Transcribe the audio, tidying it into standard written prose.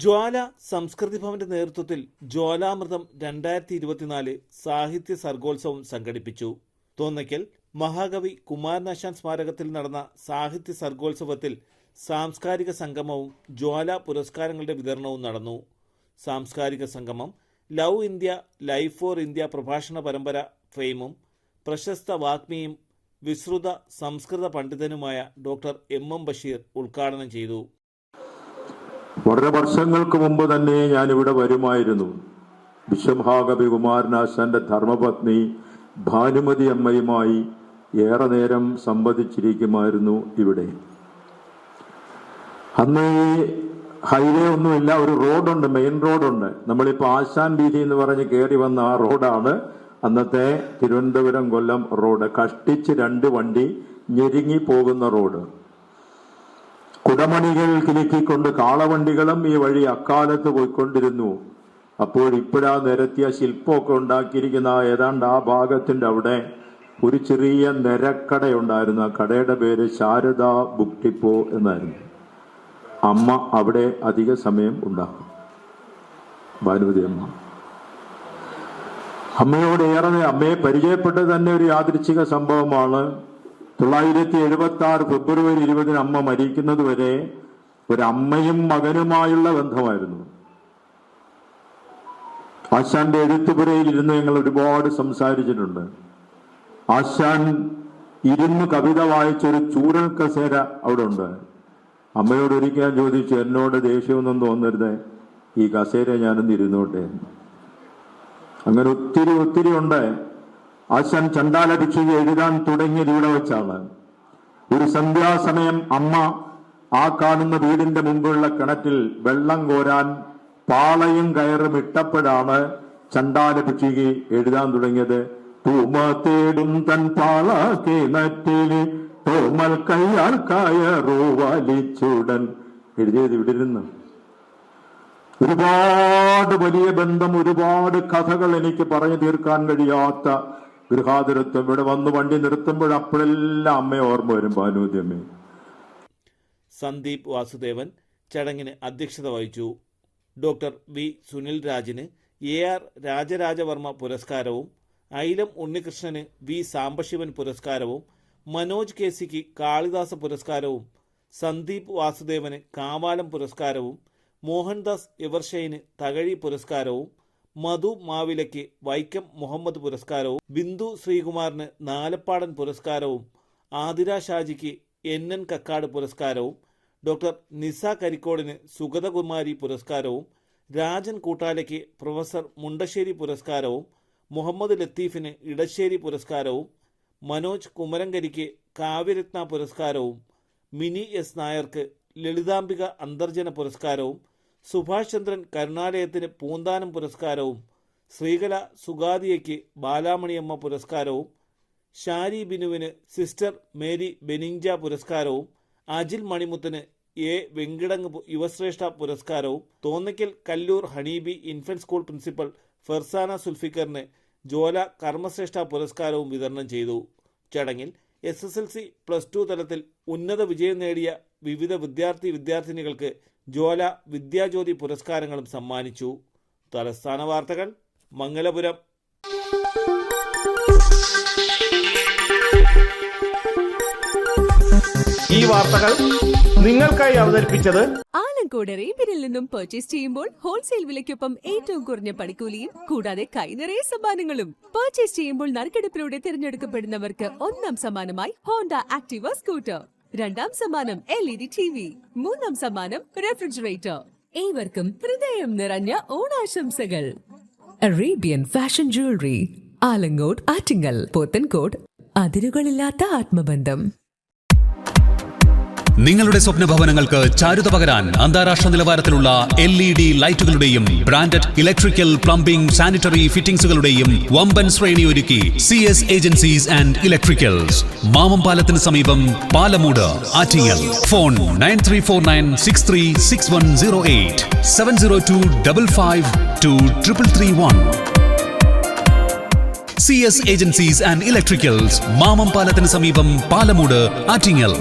ജ്വാല സംസ്കൃതി ഭവന്റെ നേതൃത്വത്തിൽ ജ്വാലാമൃതം 2024 സാഹിത്യ സർഗോത്സവം സംഘടിപ്പിച്ചു. തോന്നയ്ക്കൽ മഹാകവി കുമാരനാശാൻ സ്മാരകത്തിൽ നടന്ന സാഹിത്യ സർഗോത്സവത്തിൽ സാംസ്കാരിക സംഗമവും ജ്വാല പുരസ്കാരങ്ങളുടെ വിതരണവും നടന്നു. സാംസ്കാരിക സംഗമം love India life for India പ്രഭാഷണ പരമ്പര ഫെയിമും പ്രശസ്ത വാഗ്മിയും വിശ്രുത സംസ്കൃത പണ്ഡിതനുമായ ഡോക്ടർ എം ബഷീർ ഉദ്ഘാടനം ചെയ്തു. വളരെ വർഷങ്ങൾക്ക് മുമ്പ് തന്നെ ഞാനിവിടെ വരുമായിരുന്നു. വിശ്വമഹാകവി കുമാരനാശാന്റെ ധർമ്മപത്നി ഭാനുമതി അമ്മയുമായി ഏറെ നേരം സംവദിച്ചിരിക്കുമായിരുന്നു ഇവിടെ. അന്ന് ഹൈവേ ഒന്നുമില്ല, ഒരു റോഡുണ്ട്, മെയിൻ റോഡുണ്ട്. നമ്മളിപ്പോൾ ആശാൻ വീഥി എന്ന് പറഞ്ഞ് കയറി വന്ന ആ റോഡാണ് അന്നത്തെ തിരുവനന്തപുരം കൊല്ലം റോഡ്. കഷ്ടിച്ച് 2 വണ്ടി ഞെരുങ്ങി പോകുന്ന റോഡ്. കുടമണികൾ കിലുക്കിക്കൊണ്ട് കാളവണ്ടികളും ഈ വഴി അക്കാലത്ത് പോയിക്കൊണ്ടിരുന്നു. അപ്പോൾ ഇപ്പോഴാ നിരത്തിയ ശില്പമൊക്കെ ഉണ്ടാക്കിയിരിക്കുന്ന ഏതാണ്ട് ആ ഭാഗത്തിന്റെ അവിടെ ഒരു ചെറിയ നിരക്കടയുണ്ടായിരുന്നു. ആ കടയുടെ പേര് ശാരദ ബുക്ക് ഡിപ്പോ എന്നായിരുന്നു. അമ്മ അവിടെ അധിക സമയം ഉണ്ടാകും. ഭാനുമതി അമ്മയോട് അമ്മയെ പരിചയപ്പെട്ടത് തന്നെ ഒരു യാദൃച്ഛിക സംഭവമാണ്. 976 ഫെബ്രുവരി 20 അമ്മ മരിക്കുന്നത് വരെ ഒരമ്മയും മകനുമായുള്ള ബന്ധമായിരുന്നു. ആശാന്റെ എഴുത്തുപുരയിൽ ഇരുന്ന് ഞങ്ങൾ ഒരുപാട് സംസാരിച്ചിട്ടുണ്ട്. ആശാൻ ഇരുന്ന് കവിത വായിച്ചൊരു ചൂരൽ കസേര അവിടെ ഉണ്ട്. അമ്മയോട് ഒരിക്കൽ ചോദിച്ചു, എന്നോട് ദേഷ്യമൊന്നും തോന്നരുത്, ഈ കസേര ഞാനൊന്ന് ഇരുന്നോട്ടെ. അങ്ങനെ ഒത്തിരി ഉണ്ട്. ആശാൻ ചണ്ടാലഭിക്ഷുക എഴുതാൻ തുടങ്ങിയത് ഇവിടെ വെച്ചാണ്. ഒരു സന്ധ്യാസമയം അമ്മ ആ കാണുന്ന വീടിന്റെ മുമ്പുള്ള കിണറ്റിൽ വെള്ളം കോരാൻ പാളയും കയറും ഇട്ടപ്പോഴാണ് ചണ്ടാലഭിക്ഷുക എഴുതാൻ തുടങ്ങിയത്. തൂമ തേടും തൻ പാള കിണറ്റില് തോമൽ കയ്യാൽ കയറു വലിച്ചുടൻ എഴുതിയത് ഇവിടെ ഇരുന്ന്. ഒരുപാട് വലിയ ബന്ധം, ഒരുപാട് കഥകൾ എനിക്ക് പറഞ്ഞു തീർക്കാൻ കഴിയാത്ത ഗൃഹാതുരത്വം. ഇവിടെ വന്ന് വണ്ടി നിർത്തുമ്പോൾ അപ്പോഴെല്ലാം അമ്മയെ ഓർമ്മ വരും, ഭാനുമതി അമ്മ. സന്ദീപ് വാസുദേവൻ ചടങ്ങിന് അധ്യക്ഷത വഹിച്ചു. ഡോക്ടർ വി സുനിൽ രാജിന് AR രാജരാജവർമ്മ പുരസ്കാരവും ഐലം ഉണ്ണികൃഷ്ണന് വി സാംബശിവൻ പുരസ്കാരവും മനോജ് KCക്ക് കാളിദാസ പുരസ്കാരവും സന്ദീപ് വാസുദേവന് കാവാലം പുരസ്കാരവും മോഹൻദാസ് എവർഷൈന് തകഴി പുരസ്കാരവും മധു മാവിലയ്ക്ക് വൈക്കം മുഹമ്മദ് പുരസ്കാരവും ബിന്ദു ശ്രീകുമാറിന് നാലപ്പാടൻ പുരസ്കാരവും ആതിര ഷാജിക്ക് NN കക്കാട് പുരസ്കാരവും ഡോക്ടർ നിസ കരിക്കോടിന് സുഗതകുമാരി പുരസ്കാരവും രാജൻ കൂട്ടാലയ്ക്ക് പ്രൊഫസർ മുണ്ടശ്ശേരി പുരസ്കാരവും മുഹമ്മദ് ലത്തീഫിന് ഇടശ്ശേരി പുരസ്കാരവും മനോജ് കുമരങ്കരിക്ക് കാവ്യരത്ന പുരസ്കാരവും മിനി S നായർക്ക് ലളിതാംബിക അന്തർജന പുരസ്കാരവും സുഭാഷ് ചന്ദ്രൻ കരുണാലയത്തിന് പൂന്താനം പുരസ്കാരവും ശ്രീകല സുഗാദിയയ്ക്ക് ബാലാമണിയമ്മ പുരസ്കാരവും ഷാരി ബിനുവിന് സിസ്റ്റർ മേരി ബെനിഞ്ച പുരസ്കാരവും അജിൽ മണിമുത്തിന് A വെങ്കിടങ്ങ് യുവശ്രേഷ്ഠ പുരസ്കാരവും Thonnakkal Kallur honeybee infant school principal Farzana സുൽഫിക്കറിന് ജ്വാല കർമ്മശ്രേഷ്ഠ പുരസ്കാരവും വിതരണം ചെയ്തു. ചടങ്ങിൽ SSLC+2 തലത്തിൽ ഉന്നത വിജയം നേടിയ വിവിധ വിദ്യാർത്ഥിനികൾക്ക് ജ്വാല വിദ്യാജ്യോതി പുരസ്കാരങ്ങളും സമ്മാനിച്ചു. തലസ്ഥാന വാർത്തകൾ, മംഗലപുരം. ഈ വാർത്തകൾ നിങ്ങൾക്കായി അവതരിപ്പിച്ചത് ആലങ്കോട് അറേബ്യനിൽ നിന്നും പർച്ചേസ് ചെയ്യുമ്പോൾ ഹോൾസെയിൽ വിലയ്ക്കൊപ്പം ഏറ്റവും കുറഞ്ഞ പണിക്കൂലിയും കൂടാതെ കൈനിറയ സമ്മാനങ്ങളും. പർച്ചേസ് ചെയ്യുമ്പോൾ നറുക്കെടുപ്പിലൂടെ തിരഞ്ഞെടുക്കപ്പെടുന്നവർക്ക് 1ാം സമ്മാനമായി ഹോണ്ട ആക്ടിവ സ്കൂട്ടർ, 2ാം സമ്മാനം LED TV, 3ാം സമ്മാനം റെഫ്രിജറേറ്റർ. ഏവർക്കും ഹൃദയം നിറഞ്ഞ ഓണാശംസകൾ. Arabian fashion jewellery, Alamcode, Attingal, Pothencode. അതിരുകളില്ലാത്ത ആത്മബന്ധം. നിങ്ങളുടെ സ്വപ്ന ഭവനങ്ങൾക്ക് ചാരുത പകരാൻ അന്താരാഷ്ട്ര നിലവാരത്തിലുള്ള LED ലൈറ്റുകളുടെയും ബ്രാൻഡഡ് ഇലക്ട്രിക്കൽ, പ്ലംബിംഗ്, സാനിറ്ററി ഫിറ്റിംഗ്സുകളുടെയും വമ്പൻ ശ്രേണി ഒരുക്കി CS agencies and electricals. Mamam പാലത്തിന് സമീപം, Palamood, Attingal. Phone 9349636108 702552331. CS agencies and electricals, Mamam പാലത്തിന് സമീപം, പാലമൂട്, ആറ്റിങ്ങൽ.